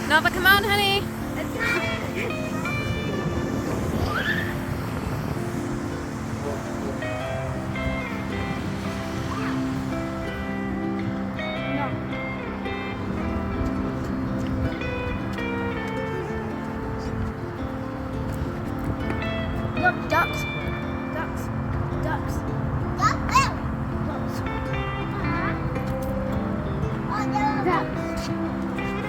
Nova, come on, honey. Look, ducks. Ducks. Ducks. Ducks. Ducks.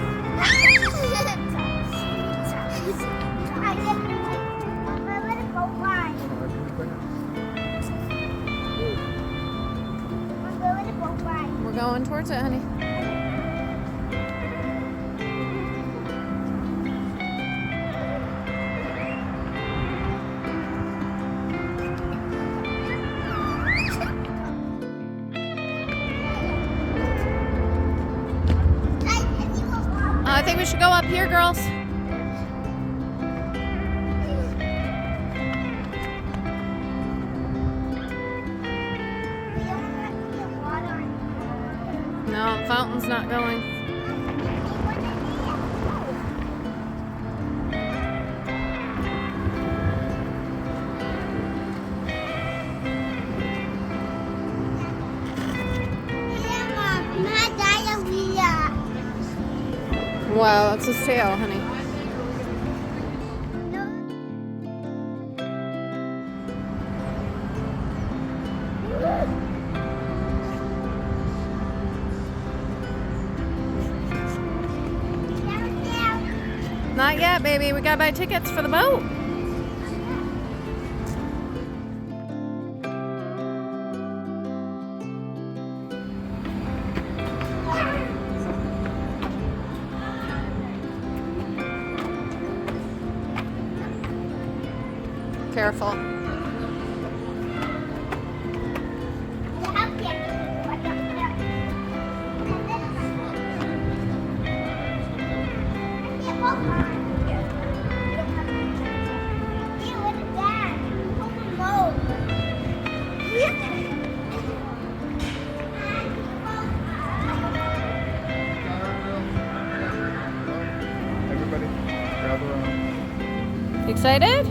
We're going towards it, honey. I think we should go up here, girls. No, the fountain's not going. Wow, that's his tail, honey. Not yet, baby. We gotta buy tickets for the boat. Careful. Everybody, gather around. Excited?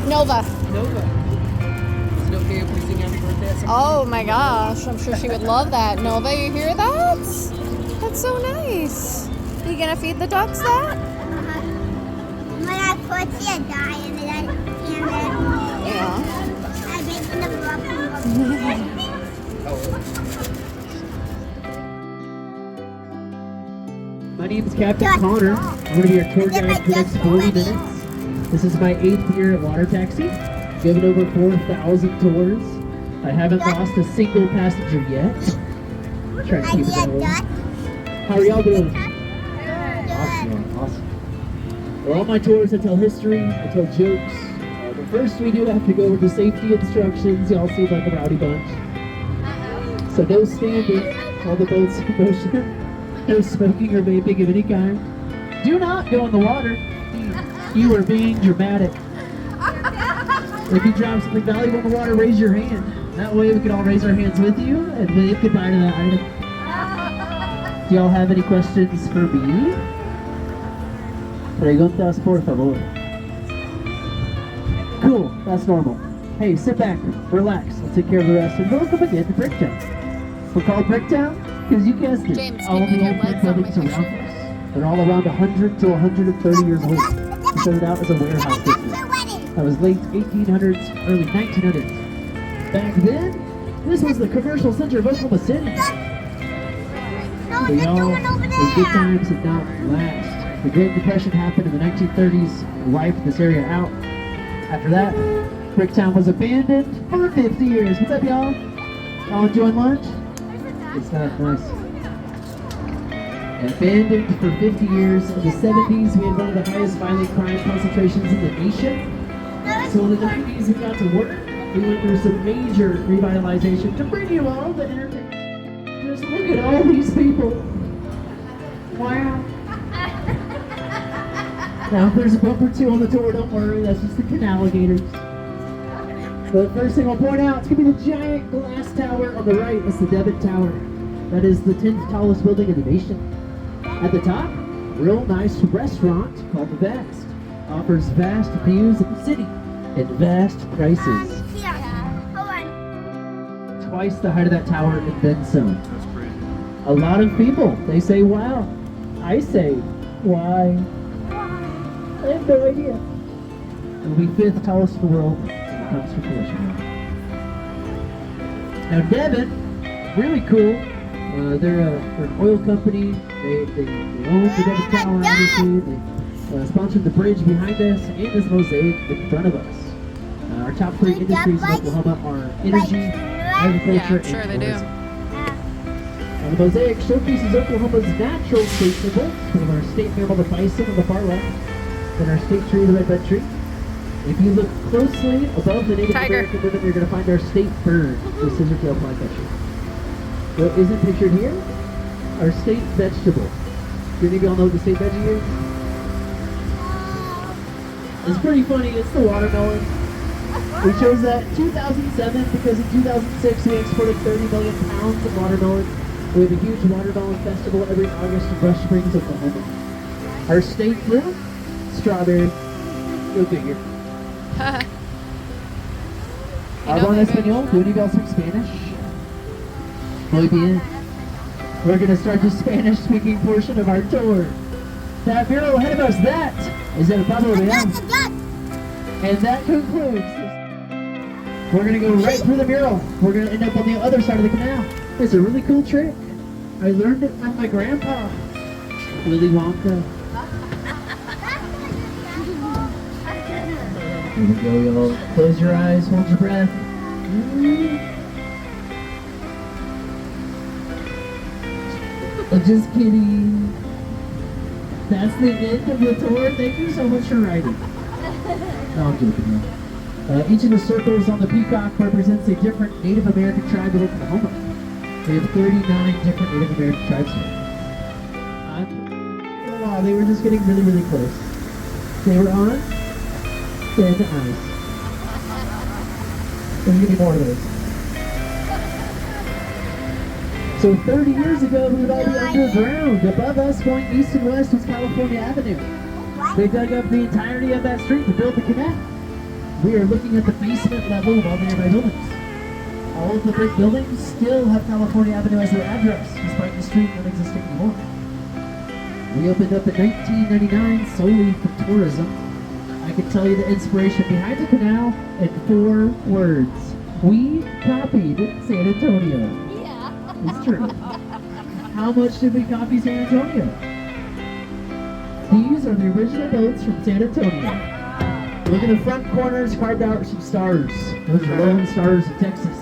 Nova. Nova. Is it okay if we sing happy birthday at some Oh my gosh, I'm sure she would love that. Nova, you hear that? That's so nice. You gonna feed the ducks that? When I put the dye in it, Yeah. I make them rub. My name is Captain Connor. I'm going to be your tour guide for the next 40 minutes. This is my 8th year at Water Taxi. Given over 4,000 tours. I haven't lost a single passenger yet. Trying to keep it that way. How are y'all doing? Awesome. Well, on my tours, I tell history, I tell jokes. But first, we do have to go over the safety instructions. Y'all seem like a rowdy bunch. So no standing, all the boats in motion. No smoking or vaping of any kind. Do not go in the water. You are being dramatic. If you drop something valuable in the water, raise your hand. That way we can all raise our hands with you and wave goodbye to that item. Do y'all have any questions for me? Preguntas, por favor. Cool, that's normal. Hey, sit back, relax, I'll take care of the rest, and welcome again to Bricktown. We're called Bricktown because you guessed it, James, all give the me your old brick legs on my buildings around picture. us. They're all around 100 to 130 years old. It started out as a warehouse district. That was late 1800s, early 1900s. Back then, this was the commercial center of Oklahoma City. No, But they're y'all, going over those good there. times did not last. The Great Depression happened in the 1930s, wiped this area out. After that, Bricktown was abandoned for 50 years. What's up, y'all? Y'all enjoying lunch? Good stuff, nice. Abandoned for 50 years. In the 70s, we had one of the highest violent crime concentrations in the nation. So in the 90s, we got to work. We went through some major revitalization to bring you all the entertainment. Just look at all these people. Wow. Now, if there's a bump or two on the tour, don't worry, that's just the canaligators. The first thing I'll point out, it's going to be the giant glass tower on the right. That's the Devitt Tower. That is the 10th tallest building in the nation. At the top, real nice restaurant called The Vast. Offers vast views of the city and vast prices. Here. Hold on. Twice the height of that tower and then some. That's crazy. A lot of people, they say, wow. I say, why? I have no idea. It'll be 5th tallest in the world when it comes to collision. Now Devon, really cool. They're an oil company. They own the Devitt Tower, obviously. They sponsored the bridge behind us and this mosaic in front of us. Our top 3 industries in Oklahoma are energy, agriculture, Yeah, I'm sure and they do. tourism. Now, the mosaic showcases Oklahoma's natural state symbols. We have our state mammal, the bison, on the far left, and our state tree, the redbud tree. If you look closely above the Native Tiger. American ribbon, you're going to find our state bird, the scissor-tail flycatcher. What isn't pictured here? Our state vegetable. Do any of y'all know what the state veggie is? It's pretty funny. It's the watermelon. We chose that in 2007 because in 2006 we exported 30 million pounds of watermelon. We have a huge watermelon festival every August in Rush Springs, Oklahoma. Our state fruit? Strawberry. Go figure. Hablan español? Do any of y'all speak Spanish? Muy bien. We're going to start the Spanish-speaking portion of our tour. That mural ahead of us, that is El Pablo Real. And that concludes. We're going to go right through the mural. We're going to end up on the other side of the canal. It's a really cool trick. I learned it from my grandpa, Willy Wonka. Here we go, y'all. Close your eyes, hold your breath. I'm just kidding. That's the end of the tour. Thank you so much for riding. No, I'm joking. Each of the circles on the peacock represents a different Native American tribe of Oklahoma. We have 39 different Native American tribes here. Wow, they were just getting really, really close. They were on thin ice. There's gonna be more of those. So 30 years ago, we would all be underground. Above us, going east and west, was California Avenue. They dug up the entirety of that street to build the canal. We are looking at the basement level of all the nearby buildings. All of the brick buildings still have California Avenue as their address, despite the street not existing anymore. We opened up in 1999 solely for tourism. I can tell you the inspiration behind the canal in 4 words. We copied San Antonio. It's true. How much did we copy San Antonio? These are the original boats from San Antonio. Look at the front corners, carved out some stars. Those are lone stars of Texas.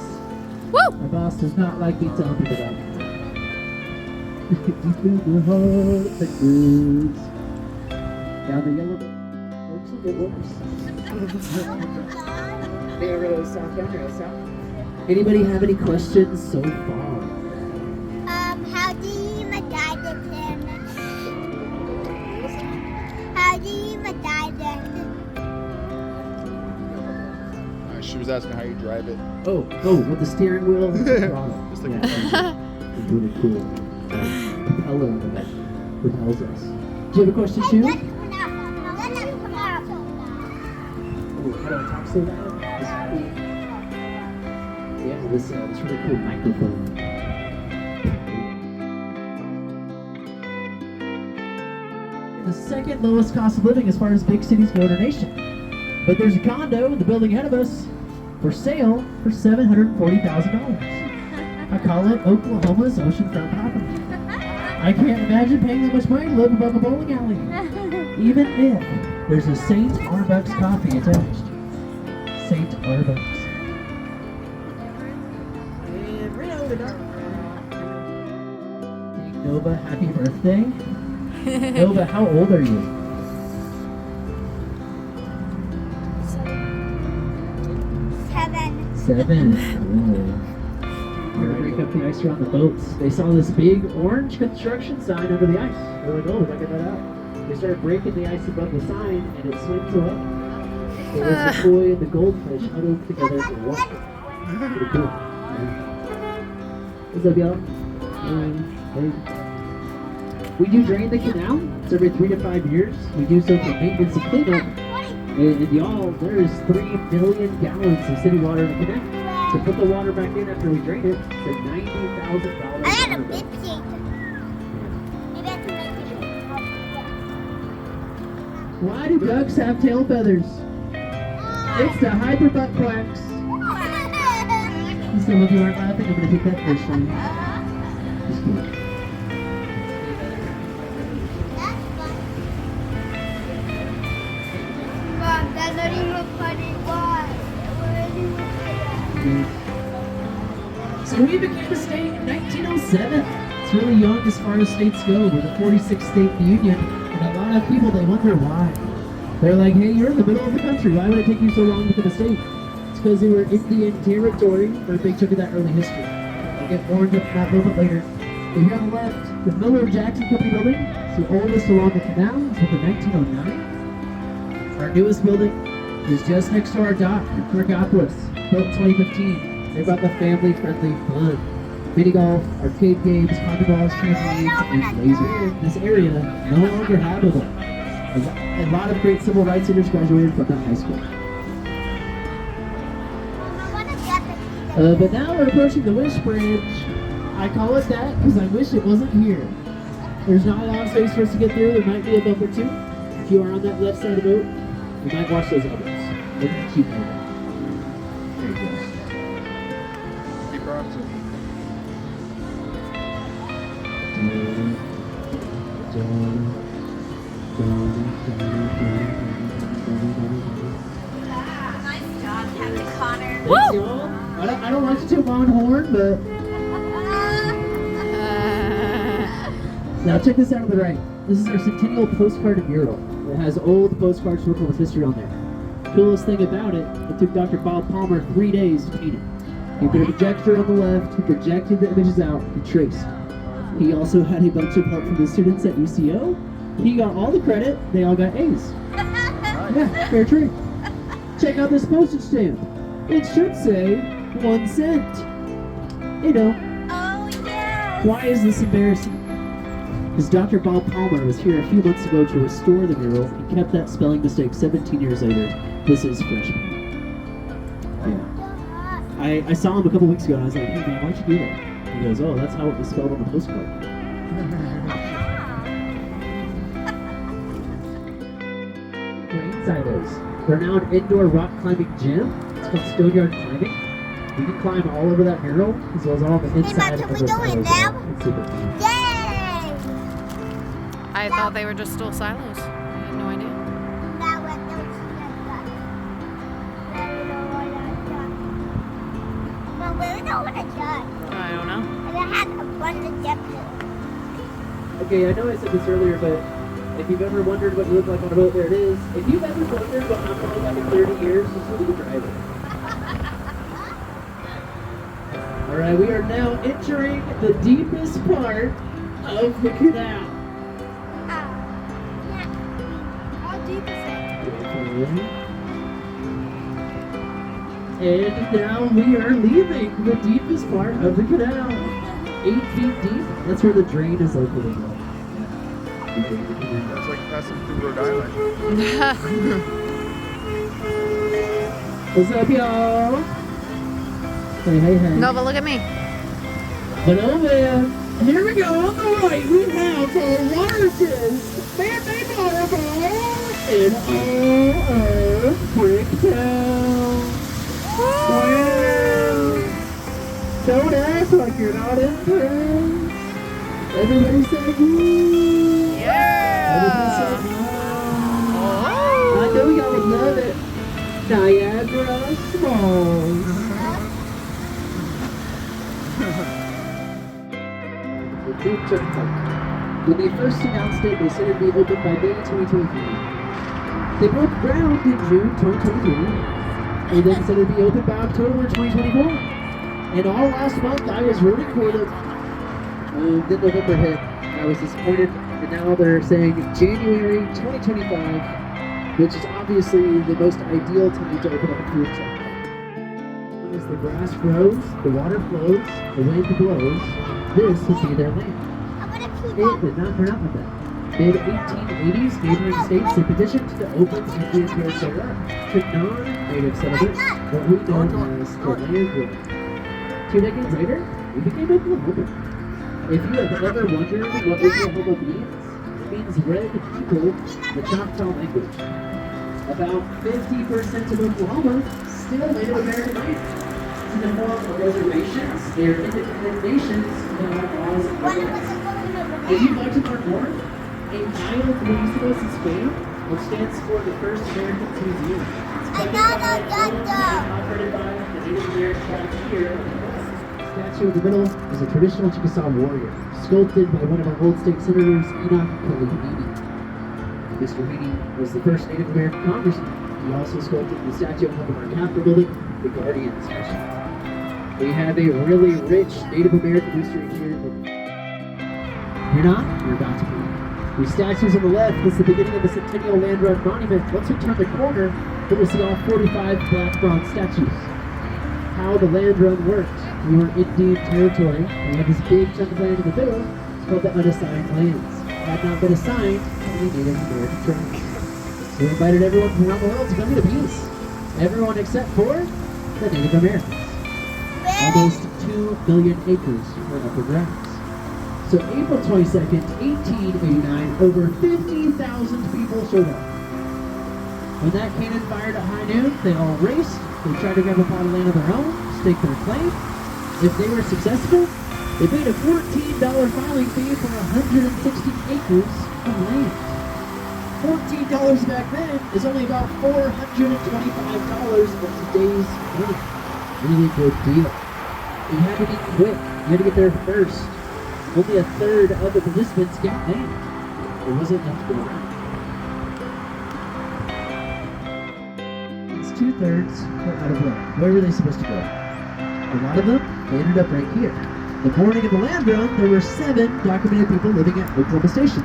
Woo! My boss does not like me telling people that. Deep in the heart of the goods. Down the yellow boat. Looks a bit worse. They ever go south down here, south? Anybody have any questions so far? How do you even die the planet? How do you even die the She was asking how you drive it. Oh, with the steering wheel and the throttle. Just like It's really cool. Propeller on the back propels us. Do you have a question, Shu? Oh, how do I talk so loud? Yeah, this really cool microphone. The second lowest cost of living as far as big cities go in our nation. But there's a condo in the building ahead of us for sale for $740,000. I call it Oklahoma's oceanfront property. I can't imagine paying that much money to live above a bowling alley. Even if there's a St. Arbuck's coffee attached. St. Arbuck's. And right over there. Nova happy birthday. Nova, how old are you? 7. 7. We're gonna break up the ice around the boats. They saw this big orange construction sign under the ice. They're like, oh, we gotta get that out. They started breaking the ice above the sign, and it swims away. It was the koi and the goldfish huddled together and walking. Pretty cool. What's up, y'all? Hey. We do drain the canal. It's every 3 to 5 years. We do so for maintenance and cleanup. And y'all, there's 3 million gallons of city water in the canal. To put the water back in after we drain it, it's a $90,000. I had a big seat. Maybe I can make it. Why do ducks have tail feathers? It's the hyper butt quacks. Some of you aren't laughing. I'm going to take that first one. Just kidding. That's fun. Mom, that's not even a funny one. So we became a state in 1907. It's really young as far as states go. We're the 46th state in the union, and a lot of people, they wonder why. They're like, hey, you're in the middle of the country. Why would it take you so long to become a state? It's because they were Indian territory for a big chunk of that early history. I'll get more into that a little bit later. But here on the left, the Miller-Jackson Company building. It's the oldest along the canal. It's built in 1909. Our newest building is just next to our dock, Regopolis, built in 2015. They brought the family-friendly fun. Mini golf, arcade games, carnivals, trampolines, and lasers. This area no longer habitable. A lot of great civil rights leaders graduated from that high school. But now we're approaching the Wish Bridge. I call it that because I wish it wasn't here. There's not a lot of space for us to get through. There might be a bump or two. If you are on that left side of the boat, you might watch those elbows. Look at the cute elbow. There you go. Keep promising. Nice job, Captain Connor. Thanks, y'all. I don't like to toot my own horn, but now check this out on the right. This is our centennial postcard mural. It has old postcards from Oklahoma's history on there. Coolest thing about it, it took Dr. Bob Palmer 3 days to paint it. He put a projector on the left, he projected the images out, he traced. He also had a bunch of help from the students at UCO. He got all the credit, they all got A's. Yeah, fair trade. Check out this postage stamp. It should say 1 cent. You know. Oh, yeah. Why is this embarrassing? Because Dr. Bob Palmer was here a few months ago to restore the mural and kept that spelling mistake 17 years later. This is freshman. Yeah. I saw him a couple weeks ago and I was like, hey man, why'd you do that? He goes, oh, that's how it was spelled on the postcard. Rain silos. They're now an indoor rock climbing gym. It's called Stoneyard Climbing. You can climb all over that mural as well as all the inside Mom, of can we the go in silos. now? It's super. Yay! I thought they were just still silos. I had no idea. Now we're going to Mom, where is all the judge? I don't know. And I had a bunch of depth. Okay, I know I said this earlier, but if you've ever wondered what you look like on a boat, there it is. If you've ever wondered what I'm going to look like in 30 years, just look at the driver. Alright, we are now entering the deepest part of the canal. How deep is it? And now we are leaving the deepest part of the canal. 8 feet deep. That's where the drain is located. That's like passing through Rhode Island. What's up, y'all? Hey, hey, hey. No, but look at me. But oh man, here we go. On the right, we have our largest man-made waterfall in all of Bricktown. Wow! Don't act like you're not in town. Everybody say woo! Everybody say wow! I know y'all would love it. Niagara Falls. food truck park. When they first announced it, they said it'd be open by May 2023. They broke ground in June 2023, and then said it'd be open by October 2024. And all last month, I was rooting for them. Then November hit. I was disappointed, and now they're saying January 2025, which is obviously the most ideal time to open up a food truck. As the grass grows, the water flows, the wind blows, this would be their land. It did not turn out like that. Mid-1880s, neighboring states had petitioned to open Indian territory to non-native settlements, what we know as the land grant. 2 decades later, we became Oklahoma. If you have ever wondered what Oklahoma means, it means red people, the Choctaw language. About 50% of Oklahoma still Native American land. In the form of reservations, they are independent nations that have laws and rights. If you'd like to learn more, a mile from the east of us is Spain, which stands for the First Americans Museum. It's operated by the Native American tribe here. The statue in the middle is a traditional Chickasaw warrior, sculpted by one of our old state senators, Enoch Kelly Haney. Mr. Haney was the first Native American congressman. He also sculpted the statue on top of our Capitol building, the Guardian statue. We have a really rich Native American history here. If you're not, you're about to be. These statues on the left, this is the beginning of the Centennial Land Run Monument. Once we turn the corner, then we'll see all 45 black bronze statues. How the land run worked. We were Indian territory. We had this big chunk of land in the middle. It's called the unassigned lands. It had not been assigned to any Native American tribes. We invited everyone from around the world to come to the peace. Everyone except for the Native Americans. Almost 2 million acres were up for grabs. So April 22nd, 1889, over 50,000 people showed up. When that cannon fired at high noon, they all raced. They tried to grab a plot of land of their own, stake their claim. If they were successful, they paid a $14 filing fee for 160 acres of land. $14 back then is only about $425 of today's money. Really good deal. You had to be quick. You had to get there first. Only a third of the participants got land. There wasn't enough to go around. These 2/3 were out of luck. Where were they supposed to go? A lot of them, they ended up right here. The morning of the land run, there were 7 documented people living at Oklahoma Station.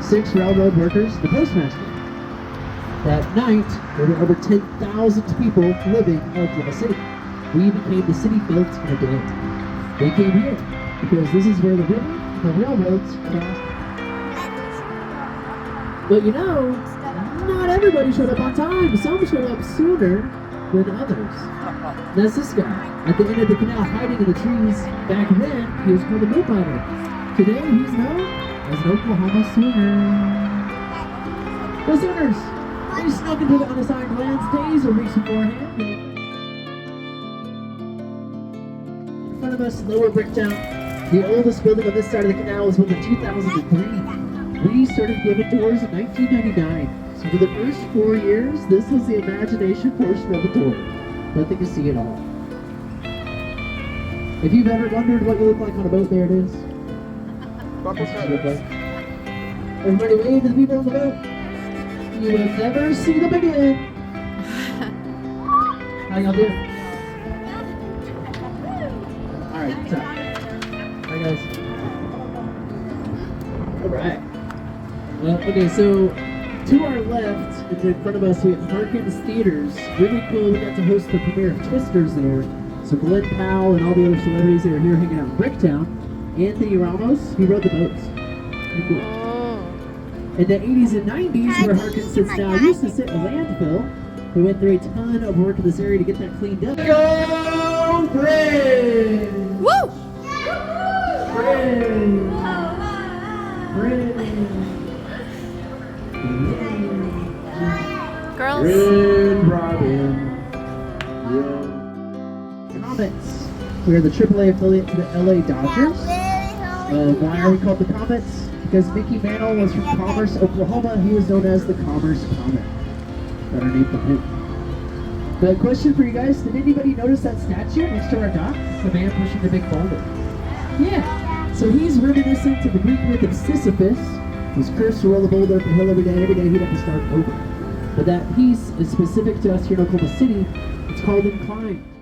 6 railroad workers, the postmaster. That night, there were over 10,000 people living in Oklahoma City. We became the city built in a day. They came here because this is where the river, the railroads crossed. But you know, not everybody showed up on time. Some showed up sooner than others. That's this guy. At the end of the canal, hiding in the trees. Back then, he was called a mill miner. Today, he's known as an Oklahoma Sooner. The Sooners! They snuck into the unassigned lands days or weeks beforehand. In front of us, Lower Bricktown. The oldest building on this side of the canal was built in 2003. We started giving tours in 1999. So for the first 4 years, this was the imagination portion of the tour. Nothing to see at all. If you've ever wondered what you look like on a boat, there it is. Bubble feathers. Everybody wave to the people on the boat. You will never see them again. How y'all doing? Alright, what's up? Hi guys. Alright. Well, okay, so to our left, and in front of us, we have Harkins Theaters. Really cool, we got to host the premiere of Twisters there. So Glenn Powell and all the other celebrities that are here hanging out in Bricktown. Anthony Ramos, he rode the boats. Pretty cool. In the 80s and 90s, where Harkins sits now, used to sit in a landfill. We went through a ton of work in this area to get that cleaned up. Go, Brave! Woo! Brave! Brave! Girls. Red Robin. Red. Comets. We are the AAA affiliate to the LA Dodgers. Why are we called the Comets? Because Mickey Mantle was from Commerce, Oklahoma. He was known as the Commerce Comet. Got our name from him. The question for you guys, did anybody notice that statue next to our dock? It's the man pushing the big boulder. Yeah. So he's reminiscent of the Greek myth of Sisyphus, who's cursed to roll a boulder up a hill every day he'd have to start over. But that piece is specific to us here in Oklahoma City. It's called Inclined.